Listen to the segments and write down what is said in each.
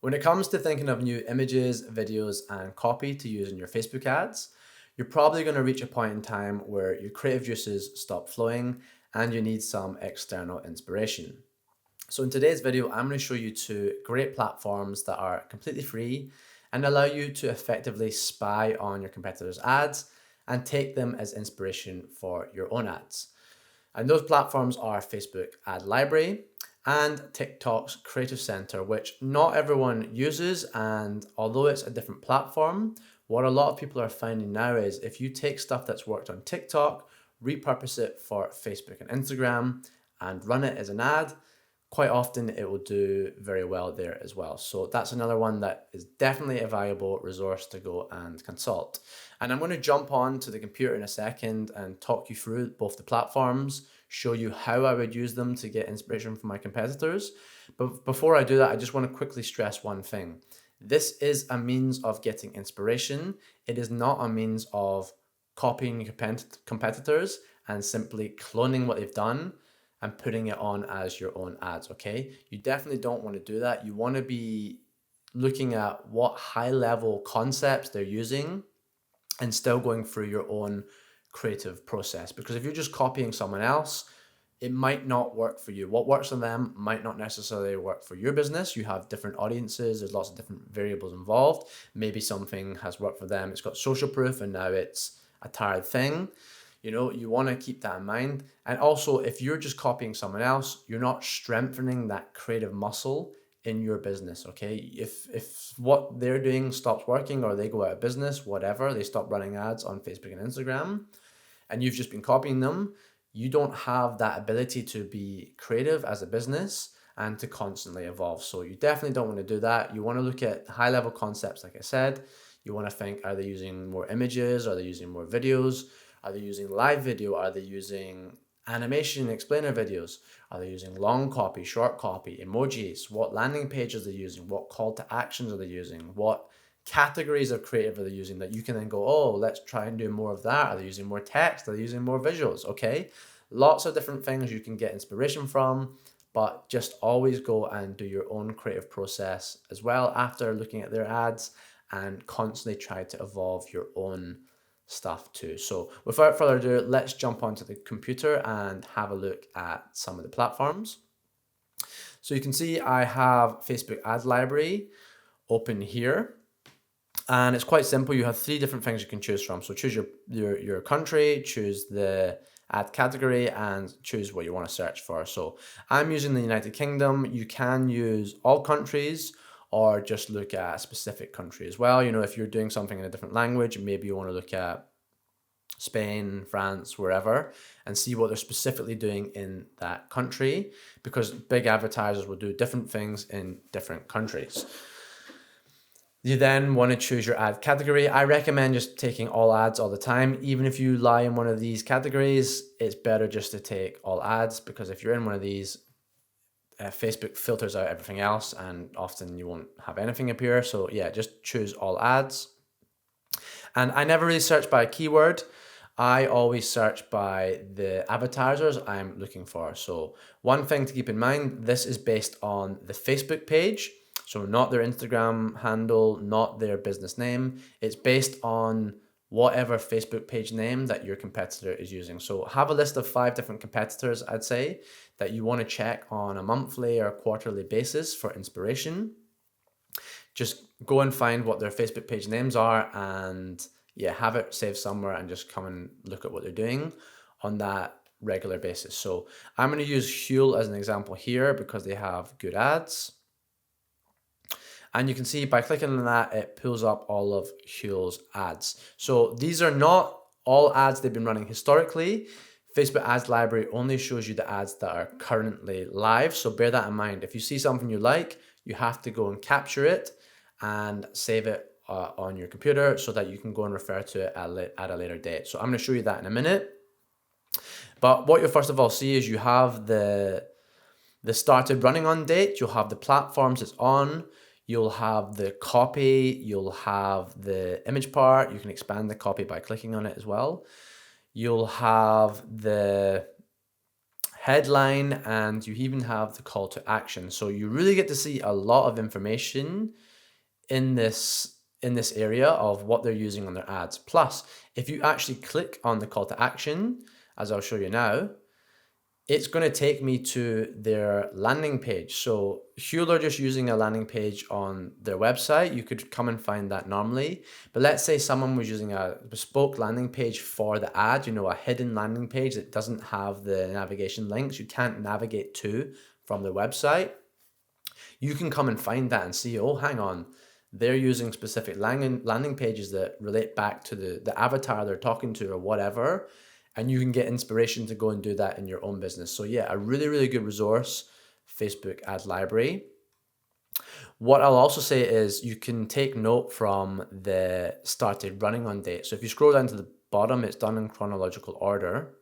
When it comes to thinking of new images, videos, and copy to use in your Facebook ads, you're probably going to reach a point in time where your creative juices stop flowing and you need some external inspiration. So in today's video, I'm going to show you two great platforms that are completely free and allow you to effectively spy on your competitors' ads and take them as inspiration for your own ads. And those platforms are Facebook Ad Library and TikTok's Creative Center, which not everyone uses. And although it's a different platform, what a lot of people are finding now is if you take stuff that's worked on TikTok, repurpose it for Facebook and Instagram, and run it as an ad, quite often it will do very well there as well. So that's another one that is definitely a valuable resource to go and consult. And I'm going to jump on to the computer in a second and talk you through both the platforms, show you how I would use them to get inspiration from my competitors. But before I do that, I just want to quickly stress one thing. This is a means of getting inspiration. It is not a means of copying your competitors and simply cloning what they've done and putting it on as your own ads, okay? You definitely don't want to do that. You want to be looking at what high-level concepts they're using and still going through your own creative process. Because if you're just copying someone else, it might not work for you. What works for them might not necessarily work for your business. You have different audiences. There's lots of different variables involved. Maybe something has worked for them. It's got social proof and now it's a tired thing. You know, you want to keep that in mind. And also, if you're just copying someone else, you're not strengthening that creative muscle in your business, okay? If what they're doing stops working or they go out of business, whatever, they stop running ads on Facebook and Instagram, and you've just been copying them, you don't have that ability to be creative as a business and to constantly evolve. So you definitely don't want to do that. You want to look at high-level concepts, like I said. You want to think, are they using more images? Are they using more videos? Are they using live video? Are they using animation explainer videos? Are they using long copy, short copy, emojis? What landing pages are they using? What call to actions are they using? What categories of creative are they using that you can then go, oh, let's try and do more of that? Are they using more text? Are they using more visuals? Okay, lots of different things you can get inspiration from, but just always go and do your own creative process as well after looking at their ads and constantly try to evolve your own stuff too. So without further ado, let's jump onto the computer and have a look at some of the platforms. So you can see I have Facebook Ad Library open here. And it's quite simple. You have three different things you can choose from. So choose your country, choose the ad category, and choose what you want to search for. So I'm using the United Kingdom. You can use all countries or just look at a specific country as well. You know, if you're doing something in a different language, maybe you want to look at Spain, France, wherever, and see what they're specifically doing in that country, because big advertisers will do different things in different countries. You then want to choose your ad category. I recommend just taking all ads all the time. Even if you lie in one of these categories, it's better just to take all ads, because if you're in one of these, Facebook filters out everything else and often you won't have anything appear. So yeah, just choose all ads. And I never really search by a keyword. I always search by the advertisers I'm looking for. So one thing to keep in mind, this is based on the Facebook page. So not their Instagram handle, not their business name. It's based on whatever Facebook page name that your competitor is using. So have a list of 5 different competitors, I'd say, that you want to check on a monthly or quarterly basis for inspiration. Just go and find what their Facebook page names are and yeah, have it saved somewhere and just come and look at what they're doing on that regular basis. So I'm going to use Huel as an example here because they have good ads. And you can see by clicking on that, it pulls up all of Huel's ads. So these are not all ads they've been running historically. Facebook Ads Library only shows you the ads that are currently live. So bear that in mind. If you see something you like, you have to go and capture it and save it on your computer so that you can go and refer to it at a later date. So I'm going to show you that in a minute. But what you'll first of all see is you have the started running on date. You'll have the platforms it's on. You'll have the copy, you'll have the image part. You can expand the copy by clicking on it as well. You'll have the headline, and you even have the call to action. So you really get to see a lot of information in this area of what they're using on their ads. Plus, if you actually click on the call to action, as I'll show you now, it's going to take me to their landing page. So Huel are just using a landing page on their website. You could come and find that normally. But let's say someone was using a bespoke landing page for the ad, a hidden landing page that doesn't have the navigation links. You can't navigate to from their website. You can come and find that and see, oh, hang on, they're using specific landing pages that relate back to the avatar they're talking to or whatever. And you can get inspiration to go and do that in your own business. So yeah, a really, really good resource, Facebook Ad Library. What I'll also say is you can take note from the started running on date. So if you scroll down to the bottom, it's done in chronological order.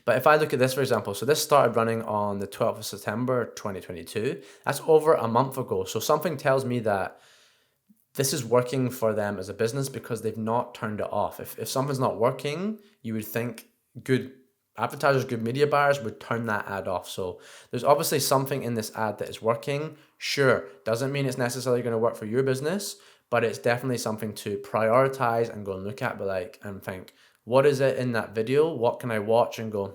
But if I look at this, for example, so this started running on the 12th of September, 2022. That's over a month ago. So something tells me that this is working for them as a business because they've not turned it off. If something's not working, you would think good advertisers, good media buyers would turn that ad off. So there's obviously something in this ad that is working. Sure, doesn't mean it's necessarily going to work for your business, but it's definitely something to prioritize and go and look at, and think, what is it in that video? What can I watch and go,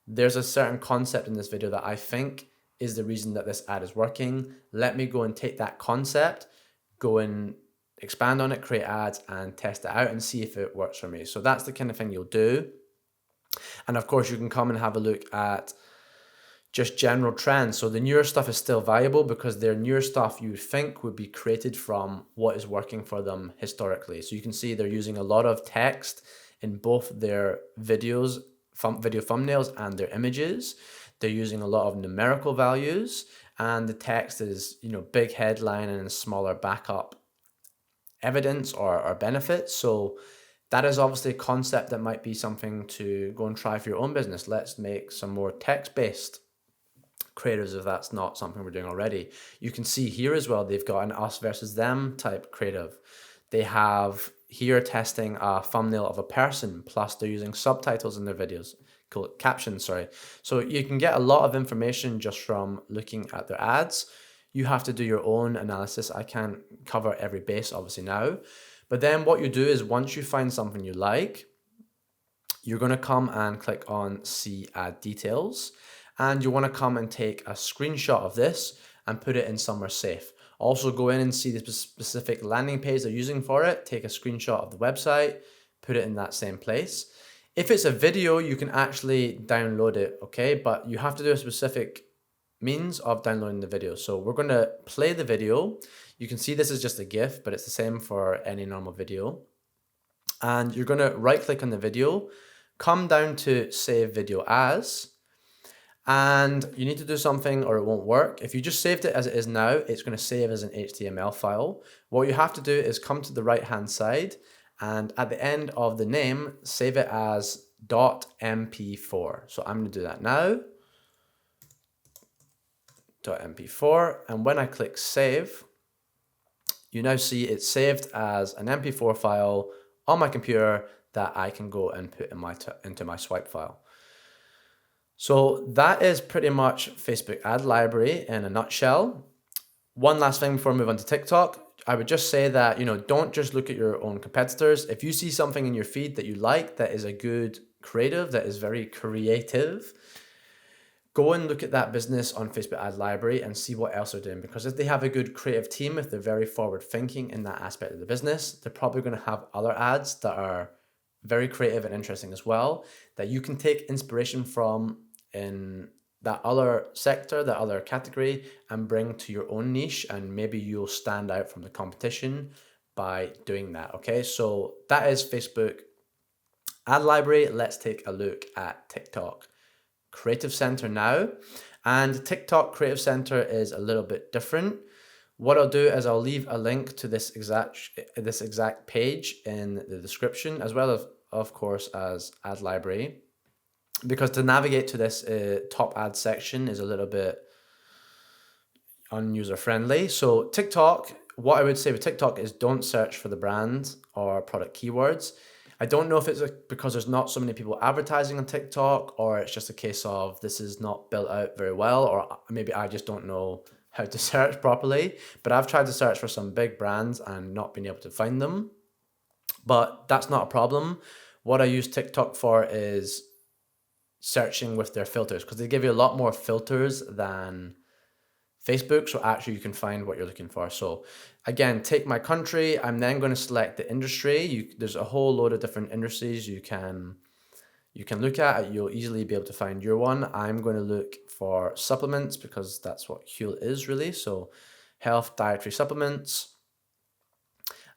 there's a certain concept in this video that I think is the reason that this ad is working. Let me go and take that concept, go and expand on it, create ads and test it out and see if it works for me. So that's the kind of thing you'll do. And of course you can come and have a look at just general trends. So the newer stuff is still valuable because their newer stuff you think would be created from what is working for them historically. So you can see they're using a lot of text in both their videos, video thumbnails and their images. They're using a lot of numerical values. And the text is, big headline and smaller backup evidence or benefits. So that is obviously a concept that might be something to go and try for your own business. Let's make some more text-based creatives if that's not something we're doing already. You can see here as well, they've got an us versus them type creative. They have here testing a thumbnail of a person, plus they're using subtitles in their videos. Captions, sorry. So you can get a lot of information just from looking at their ads. You have to do your own analysis. I can't cover every base obviously now. But then what you do is once you find something you like, you're going to come and click on see ad details. And you want to come and take a screenshot of this and put it in somewhere safe. Also go in and see the specific landing page they're using for it. Take a screenshot of the website, put it in that same place. If it's a video, you can actually download it, okay? But you have to do a specific means of downloading the video. So we're going to play the video. You can see this is just a GIF, but it's the same for any normal video. And you're going to right click on the video, come down to save video as, and you need to do something or it won't work. If you just saved it as it is now, it's going to save as an HTML file. What you have to do is come to the right hand side and at the end of the name, save it as .mp4. So I'm going to do that now. .mp4. And when I click save, you now see it's saved as an MP4 file on my computer that I can go and put in into my swipe file. So that is pretty much Facebook Ad Library in a nutshell. One last thing before I move on to TikTok. I would just say that, don't just look at your own competitors. If you see something in your feed that you like, that is a good creative, that is very creative, go and look at that business on Facebook Ad Library and see what else they're doing. Because if they have a good creative team, if they're very forward thinking in that aspect of the business, they're probably going to have other ads that are very creative and interesting as well, that you can take inspiration from in that other sector, that other category, and bring to your own niche, and maybe you'll stand out from the competition by doing that. Okay, so that is Facebook Ad Library. Let's take a look at TikTok Creative Center now. And TikTok Creative Center is a little bit different. What I'll do is I'll leave a link to this exact page in the description, as well as, of course, as Ad Library. Because to navigate to this top ad section is a little bit unuser friendly. So TikTok, what I would say with TikTok is don't search for the brand or product keywords. I don't know if it's because there's not so many people advertising on TikTok, or it's just a case of this is not built out very well, or maybe I just don't know how to search properly. But I've tried to search for some big brands and not been able to find them. But that's not a problem. What I use TikTok for is searching with their filters, because they give you a lot more filters than Facebook, so actually you can find what you're looking for. So again, take my country. I'm then going to select the industry. There's a whole load of different industries you can look at. You'll easily be able to find your one. I'm going to look for supplements because that's what Huel is really. So health, dietary supplements.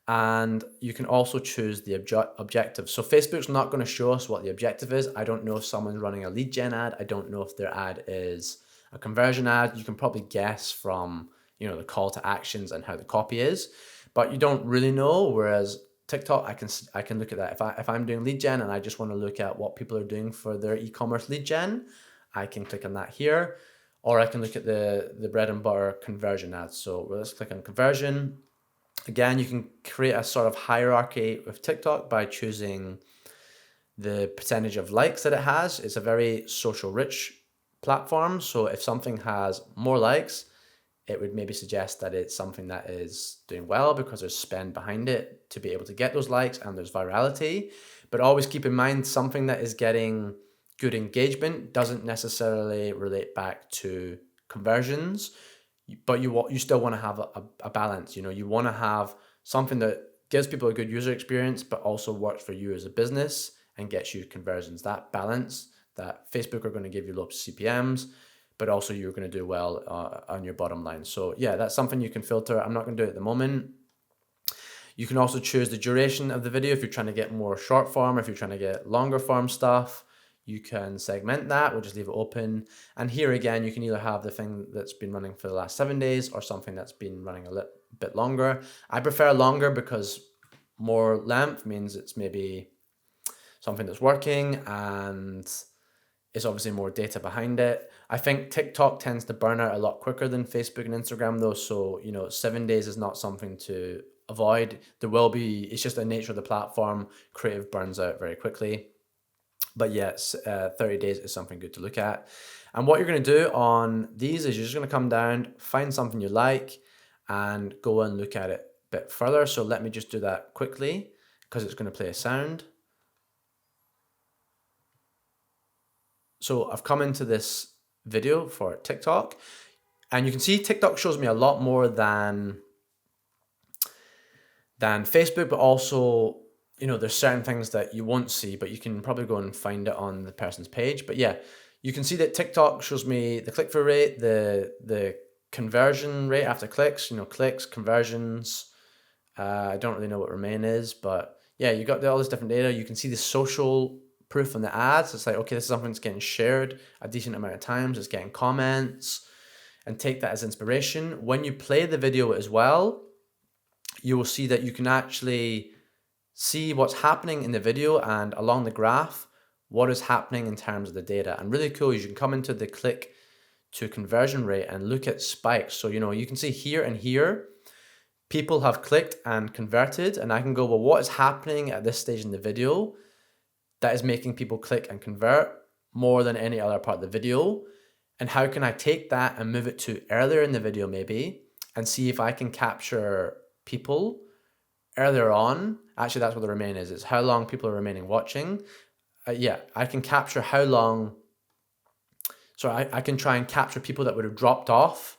And you can also choose the objective. So Facebook's not going to show us what the objective is. I don't know if someone's running a lead gen ad. I don't know if their ad is a conversion ad. You can probably guess from, the call to actions and how the copy is, but you don't really know. Whereas TikTok, I can look at that. If I'm doing lead gen and I just want to look at what people are doing for their e-commerce lead gen, I can click on that here, or I can look at the bread and butter conversion ads. So let's click on conversion. Again, you can create a sort of hierarchy with TikTok by choosing the percentage of likes that it has. It's a very social rich platform. So if something has more likes, it would maybe suggest that it's something that is doing well because there's spend behind it to be able to get those likes and there's virality. But always keep in mind, something that is getting good engagement doesn't necessarily relate back to conversions. But you still want to have a balance. You want to have something that gives people a good user experience, but also works for you as a business and gets you conversions. That balance, that Facebook are going to give you low CPMs, but also you're going to do well on your bottom line. So yeah, that's something you can filter. I'm not going to do it at the moment. You can also choose the duration of the video if you're trying to get more short form, or if you're trying to get longer form stuff. You can segment that. We'll just leave it open. And here again, you can either have the thing that's been running for the last 7 days or something that's been running a little bit longer. I prefer longer because more length means it's maybe something that's working and it's obviously more data behind it. I think TikTok tends to burn out a lot quicker than Facebook and Instagram though. So, 7 days is not something to avoid. It's just the nature of the platform. Creative burns out very quickly. But yes, 30 days is something good to look at. And what you're going to do on these is you're just going to come down, find something you like, and go and look at it a bit further. So let me just do that quickly because it's going to play a sound. So I've come into this video for TikTok, and you can see TikTok shows me a lot more than Facebook, but also there's certain things that you won't see, but you can probably go and find it on the person's page. But yeah, you can see that TikTok shows me the click-through rate, the conversion rate after clicks, clicks, conversions. I don't really know what remain is, but yeah, you got all this different data. You can see the social proof on the ads. It's like, okay, this is something that's getting shared a decent amount of times. It's getting comments, and take that as inspiration. When you play the video as well, you will see that you can actually see what's happening in the video and along the graph, what is happening in terms of the data. And really cool is you can come into the click to conversion rate and look at spikes. So, you can see here and here, people have clicked and converted, and I can go, well, what is happening at this stage in the video that is making people click and convert more than any other part of the video? And how can I take that and move it to earlier in the video maybe, and see if I can capture people earlier on. Actually, that's what the remain is. It's how long people are remaining watching. I can capture how long. So I can try and capture people that would have dropped off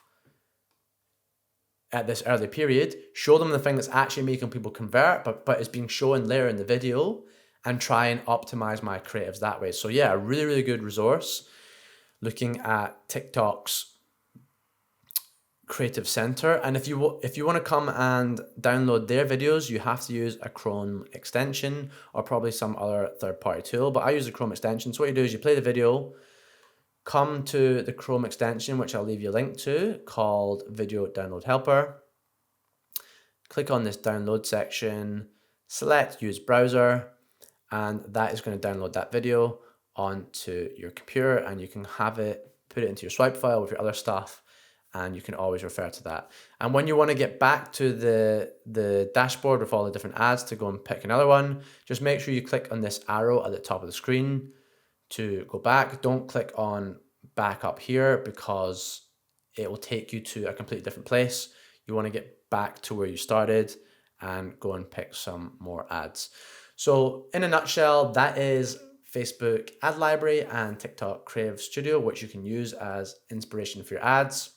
at this early period, show them the thing that's actually making people convert, but is being shown later in the video, and try and optimize my creatives that way. So yeah, a really, really good resource looking at TikTok's Creative Center. And if you want to come and download their videos, you have to use a Chrome extension or probably some other third-party tool, but I use the Chrome extension. So what you do is you play the video, come to the Chrome extension, which I'll leave you a link to, called Video Download Helper. Click on this download section, select use browser, and that is going to download that video onto your computer, and you can have it, put it into your swipe file with your other stuff, and you can always refer to that. And when you want to get back to the dashboard with all the different ads to go and pick another one, just make sure you click on this arrow at the top of the screen to go back. Don't click on back up here because it will take you to a completely different place. You want to get back to where you started and go and pick some more ads. So in a nutshell, that is Facebook Ad Library and TikTok Creative Studio, which you can use as inspiration for your ads.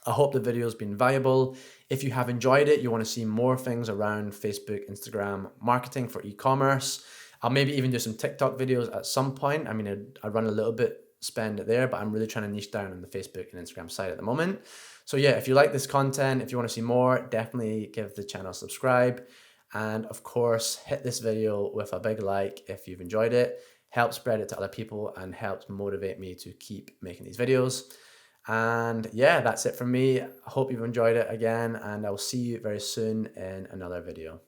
I hope the video has been valuable. If you have enjoyed it, you want to see more things around Facebook, Instagram marketing for e-commerce. I'll maybe even do some TikTok videos at some point. I mean, I run a little bit spend there, but I'm really trying to niche down on the Facebook and Instagram side at the moment. So yeah, if you like this content, if you want to see more, definitely give the channel a subscribe. And of course, hit this video with a big like if you've enjoyed it. Help spread it to other people and helps motivate me to keep making these videos. And yeah, that's it from me. I hope you've enjoyed it again, and I'll see you very soon in another video.